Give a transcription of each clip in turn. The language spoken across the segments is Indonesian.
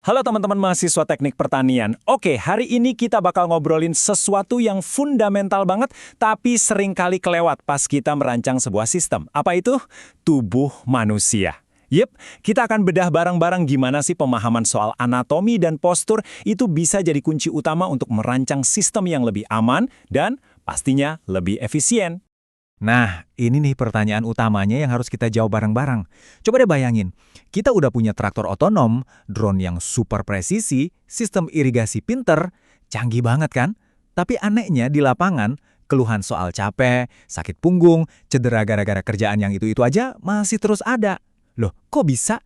Halo teman-teman mahasiswa teknik pertanian. Oke, hari ini kita bakal ngobrolin sesuatu yang fundamental banget, tapi seringkali kelewat pas kita merancang sebuah sistem. Apa itu? Tubuh manusia. Yep, kita akan bedah bareng-bareng gimana sih pemahaman soal anatomi dan postur itu bisa jadi kunci utama untuk merancang sistem yang lebih aman dan pastinya lebih efisien. Nah, ini nih pertanyaan utamanya yang harus kita jawab bareng-bareng. Coba deh bayangin, kita udah punya traktor otonom, drone yang super presisi, sistem irigasi pinter, canggih banget kan? Tapi anehnya di lapangan, keluhan soal capek, sakit punggung, cedera gara-gara kerjaan yang itu-itu aja masih terus ada. Loh, kok bisa?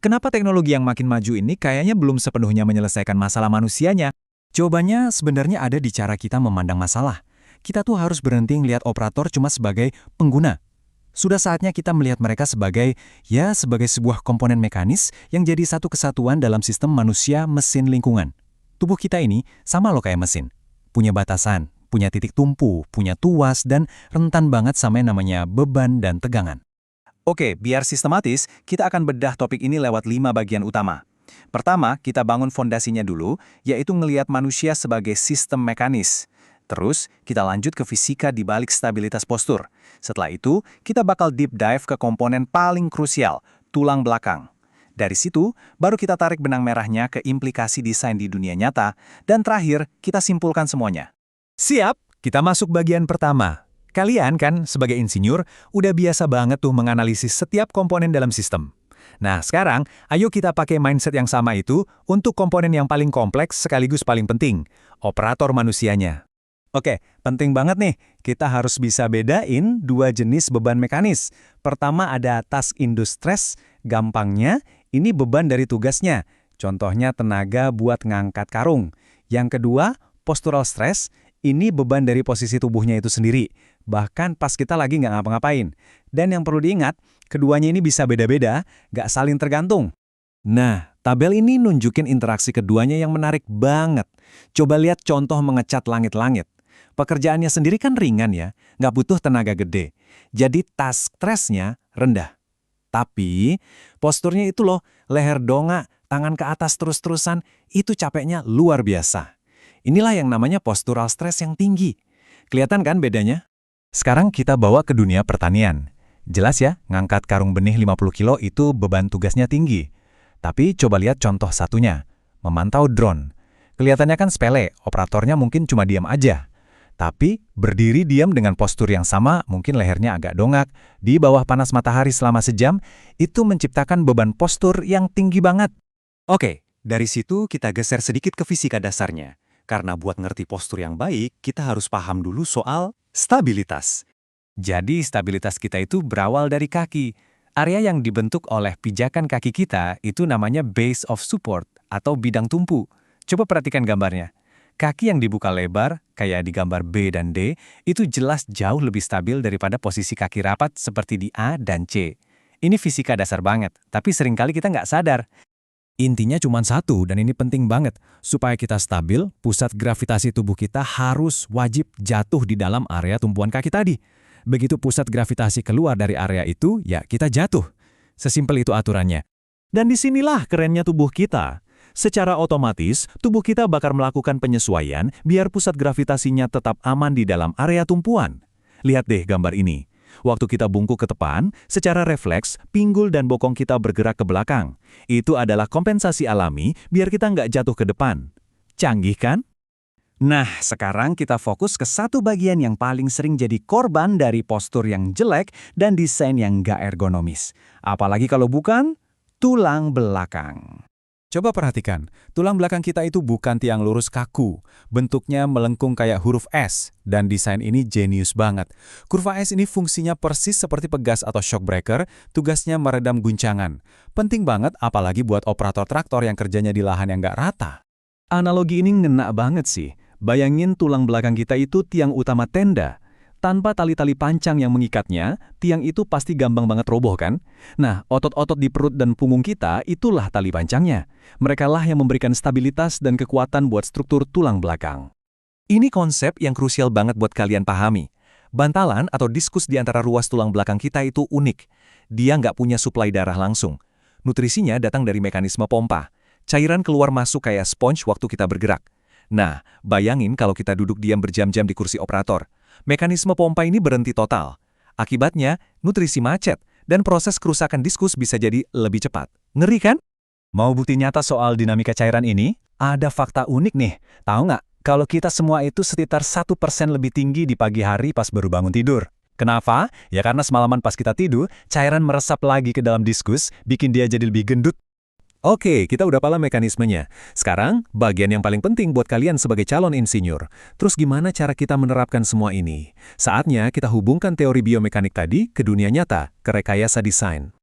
Kenapa teknologi yang makin maju ini kayaknya belum sepenuhnya menyelesaikan masalah manusianya? Jawabannya sebenarnya ada di cara kita memandang masalah. Kita tuh harus berhenti ngelihat operator cuma sebagai pengguna. Sudah saatnya kita melihat mereka sebagai sebuah komponen mekanis yang jadi satu kesatuan dalam sistem manusia-mesin lingkungan. Tubuh kita ini sama loh kayak mesin. Punya batasan, punya titik tumpu, punya tuas, dan rentan banget sama yang namanya beban dan tegangan. Oke, biar sistematis, kita akan bedah topik ini lewat 5 bagian utama. Pertama, kita bangun fondasinya dulu, yaitu ngelihat manusia sebagai sistem mekanis. Terus, kita lanjut ke fisika di balik stabilitas postur. Setelah itu, kita bakal deep dive ke komponen paling krusial, tulang belakang. Dari situ, baru kita tarik benang merahnya ke implikasi desain di dunia nyata, dan terakhir, kita simpulkan semuanya. Siap, kita masuk bagian pertama. Kalian kan, sebagai insinyur, udah biasa banget tuh menganalisis setiap komponen dalam sistem. Nah, sekarang, ayo kita pakai mindset yang sama itu untuk komponen yang paling kompleks sekaligus paling penting, operator manusianya. Oke, penting banget nih, kita harus bisa bedain 2 jenis beban mekanis. Pertama ada task induced stress, gampangnya ini beban dari tugasnya. Contohnya tenaga buat ngangkat karung. Yang kedua, postural stress, ini beban dari posisi tubuhnya itu sendiri. Bahkan pas kita lagi nggak ngapa-ngapain. Dan yang perlu diingat, keduanya ini bisa beda-beda, nggak saling tergantung. Nah, tabel ini nunjukin interaksi keduanya yang menarik banget. Coba lihat contoh mengecat langit-langit. Pekerjaannya sendiri kan ringan ya, nggak butuh tenaga gede. Jadi task stress-nya rendah. Tapi posturnya itu loh, leher dongak, tangan ke atas terus-terusan, itu capeknya luar biasa. Inilah yang namanya postural stress yang tinggi. Kelihatan kan bedanya? Sekarang kita bawa ke dunia pertanian. Jelas ya, ngangkat karung benih 50 kilo itu beban tugasnya tinggi. Tapi coba lihat contoh satunya, memantau drone. Kelihatannya kan sepele, operatornya mungkin cuma diam aja. Tapi berdiri diam dengan postur yang sama, mungkin lehernya agak dongak, di bawah panas matahari selama sejam, itu menciptakan beban postur yang tinggi banget. Oke, dari situ kita geser sedikit ke fisika dasarnya. Karena buat ngerti postur yang baik, kita harus paham dulu soal stabilitas. Jadi stabilitas kita itu berawal dari kaki. Area yang dibentuk oleh pijakan kaki kita itu namanya base of support atau bidang tumpu. Coba perhatikan gambarnya. Kaki yang dibuka lebar, kayak di gambar B dan D, itu jelas jauh lebih stabil daripada posisi kaki rapat seperti di A dan C. Ini fisika dasar banget, tapi seringkali kita nggak sadar. Intinya cuma satu, dan ini penting banget. Supaya kita stabil, pusat gravitasi tubuh kita harus wajib jatuh di dalam area tumpuan kaki tadi. Begitu pusat gravitasi keluar dari area itu, ya kita jatuh. Sesimpel itu aturannya. Dan disinilah kerennya tubuh kita. Secara otomatis, tubuh kita bakal melakukan penyesuaian biar pusat gravitasinya tetap aman di dalam area tumpuan. Lihat deh gambar ini. Waktu kita bungkuk ke depan, secara refleks, pinggul dan bokong kita bergerak ke belakang. Itu adalah kompensasi alami biar kita nggak jatuh ke depan. Canggih kan? Nah, sekarang kita fokus ke satu bagian yang paling sering jadi korban dari postur yang jelek dan desain yang nggak ergonomis. Apalagi kalau bukan tulang belakang. Coba perhatikan, tulang belakang kita itu bukan tiang lurus kaku. Bentuknya melengkung kayak huruf S, dan desain ini jenius banget. Kurva S ini fungsinya persis seperti pegas atau shock breaker, tugasnya meredam guncangan. Penting banget apalagi buat operator traktor yang kerjanya di lahan yang nggak rata. Analogi ini ngena banget sih. Bayangin tulang belakang kita itu tiang utama tenda. Tanpa tali-tali pancang yang mengikatnya, tiang itu pasti gampang banget roboh kan? Nah, otot-otot di perut dan punggung kita itulah tali pancangnya. Merekalah yang memberikan stabilitas dan kekuatan buat struktur tulang belakang. Ini konsep yang krusial banget buat kalian pahami. Bantalan atau diskus di antara ruas tulang belakang kita itu unik. Dia nggak punya suplai darah langsung. Nutrisinya datang dari mekanisme pompa. Cairan keluar masuk kayak sponge waktu kita bergerak. Nah, bayangin kalau kita duduk diam berjam-jam di kursi operator. Mekanisme pompa ini berhenti total. Akibatnya, nutrisi macet, dan proses kerusakan diskus bisa jadi lebih cepat. Ngeri kan? Mau bukti nyata soal dinamika cairan ini? Ada fakta unik nih. Tahu nggak, kalau kita semua itu sekitar 1% lebih tinggi di pagi hari pas baru bangun tidur. Kenapa? Ya karena semalaman pas kita tidur, cairan meresap lagi ke dalam diskus, bikin dia jadi lebih gendut. Oke, kita udah paham mekanismenya. Sekarang, bagian yang paling penting buat kalian sebagai calon insinyur. Terus gimana cara kita menerapkan semua ini? Saatnya kita hubungkan teori biomekanik tadi ke dunia nyata, ke rekayasa desain.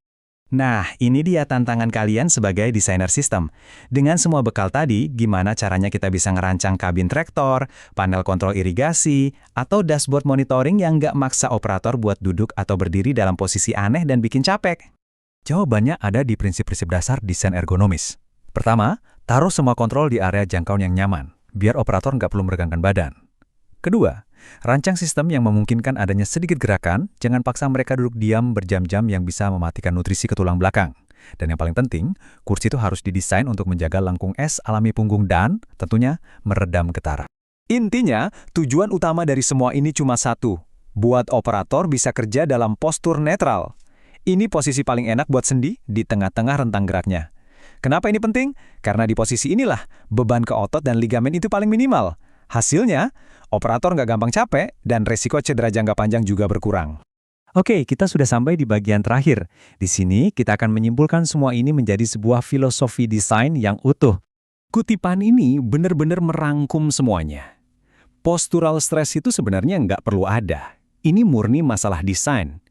Nah, ini dia tantangan kalian sebagai desainer sistem. Dengan semua bekal tadi, gimana caranya kita bisa ngerancang kabin traktor, panel kontrol irigasi, atau dashboard monitoring yang nggak maksa operator buat duduk atau berdiri dalam posisi aneh dan bikin capek? Jawabannya ada di prinsip-prinsip dasar desain ergonomis. Pertama, taruh semua kontrol di area jangkauan yang nyaman, biar operator nggak perlu meregangkan badan. Kedua, rancang sistem yang memungkinkan adanya sedikit gerakan, jangan paksa mereka duduk diam berjam-jam yang bisa mematikan nutrisi ke tulang belakang. Dan yang paling penting, kursi itu harus didesain untuk menjaga lengkung es alami punggung dan, tentunya, meredam getaran. Intinya, tujuan utama dari semua ini cuma satu, buat operator bisa kerja dalam postur netral. Ini posisi paling enak buat sendi di tengah-tengah rentang geraknya. Kenapa ini penting? Karena di posisi inilah beban ke otot dan ligamen itu paling minimal. Hasilnya, operator nggak gampang capek dan resiko cedera jangka panjang juga berkurang. Oke, kita sudah sampai di bagian terakhir. Di sini kita akan menyimpulkan semua ini menjadi sebuah filosofi desain yang utuh. Kutipan ini benar-benar merangkum semuanya. Postural stress itu sebenarnya nggak perlu ada. Ini murni masalah desain.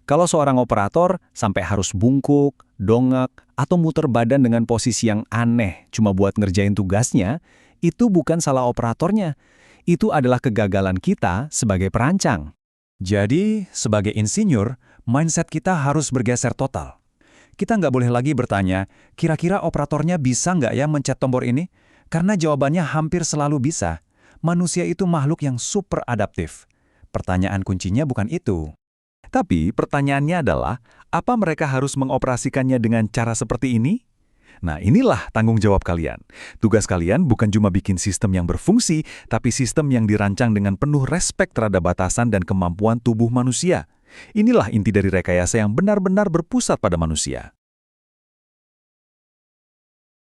Kalau seorang operator sampai harus bungkuk, dongak, atau muter badan dengan posisi yang aneh cuma buat ngerjain tugasnya, itu bukan salah operatornya. Itu adalah kegagalan kita sebagai perancang. Jadi, sebagai insinyur, mindset kita harus bergeser total. Kita nggak boleh lagi bertanya, kira-kira operatornya bisa nggak ya mencet tombol ini? Karena jawabannya hampir selalu bisa. Manusia itu makhluk yang super adaptif. Pertanyaan kuncinya bukan itu. Tapi pertanyaannya adalah, apa mereka harus mengoperasikannya dengan cara seperti ini? Nah, inilah tanggung jawab kalian. Tugas kalian bukan cuma bikin sistem yang berfungsi, tapi sistem yang dirancang dengan penuh respek terhadap batasan dan kemampuan tubuh manusia. Inilah inti dari rekayasa yang benar-benar berpusat pada manusia.